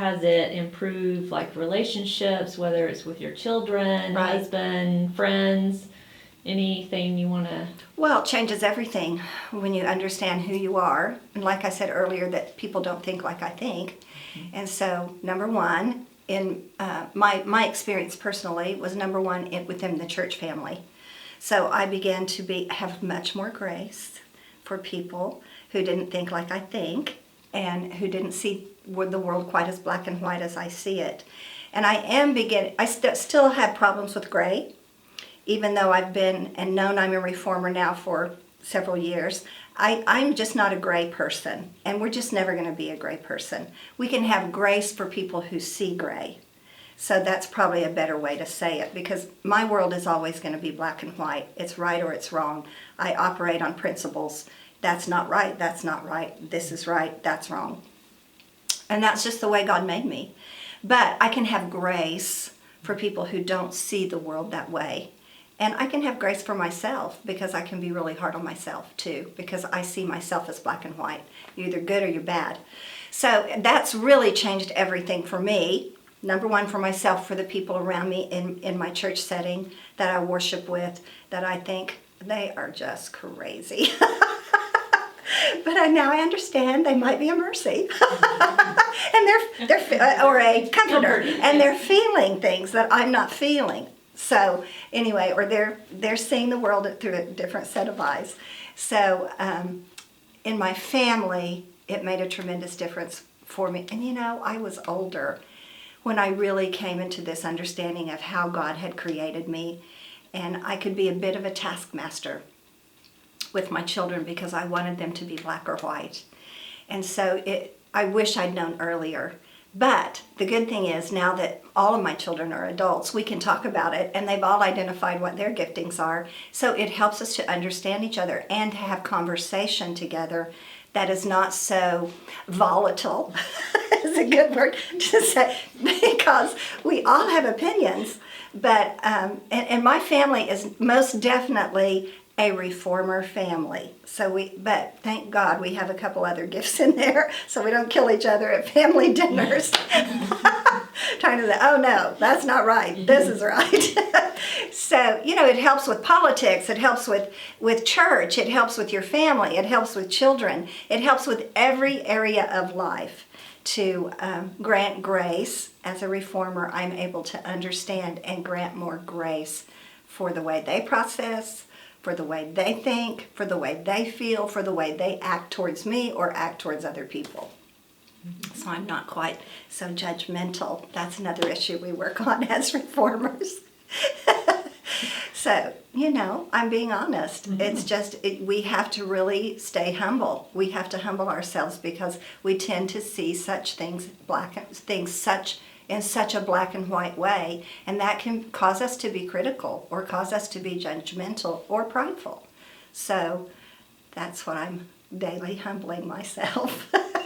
has it improved like relationships, whether it's with your children, Right. husband, friends? Anything you want to? Well, it changes everything when you understand who you are. And like I said earlier, that people don't think like I think. And so, number one, in my experience personally was number one within the church family. So I began to have much more grace for people who didn't think like I think and who didn't see the world quite as black and white as I see it. And I still have problems with gray. Even though I've been and known I'm a reformer now for several years, I'm just not a gray person, and we're just never going to be a gray person. We can have grace for people who see gray. So that's probably a better way to say it, because my world is always going to be black and white. It's right or it's wrong. I operate on principles. That's not right, that's not right, this is right, that's wrong. And that's just the way God made me. But I can have grace for people who don't see the world that way. And I can have grace for myself, because I can be really hard on myself too, because I see myself as black and white. You're either good or you're bad. So that's really changed everything for me. Number one, for myself, for the people around me in my church setting that I worship with, that I think they are just crazy. But now I understand they might be a mercy. And they're or a comforter. And they're feeling things that I'm not feeling. So anyway, or they're seeing the world through a different set of eyes. So in my family, it made a tremendous difference for me. And I was older when I really came into this understanding of how God had created me. And I could be a bit of a taskmaster with my children because I wanted them to be black or white. And so I wish I'd known earlier. But the good thing is, now that all of my children are adults, we can talk about it, and they've all identified what their giftings are. So it helps us to understand each other and to have conversation together that is not so volatile, is a good word to say, because we all have opinions. But and my family is most definitely a reformer family. But thank God we have a couple other gifts in there, so we don't kill each other at family dinners. Trying to say, oh no, that's not right, this is right. So, it helps with politics, it helps with church, it helps with your family, it helps with children, it helps with every area of life to grant grace. As a reformer, I'm able to understand and grant more grace for the way they process, for the way they think, for the way they feel, for the way they act towards me or act towards other people. So I'm not quite so judgmental. That's another issue we work on as reformers. So, I'm being honest. Mm-hmm. It's just, we have to really stay humble. We have to humble ourselves because we tend to see such things, in such a black and white way, and that can cause us to be critical or cause us to be judgmental or prideful. So that's what I'm daily humbling myself.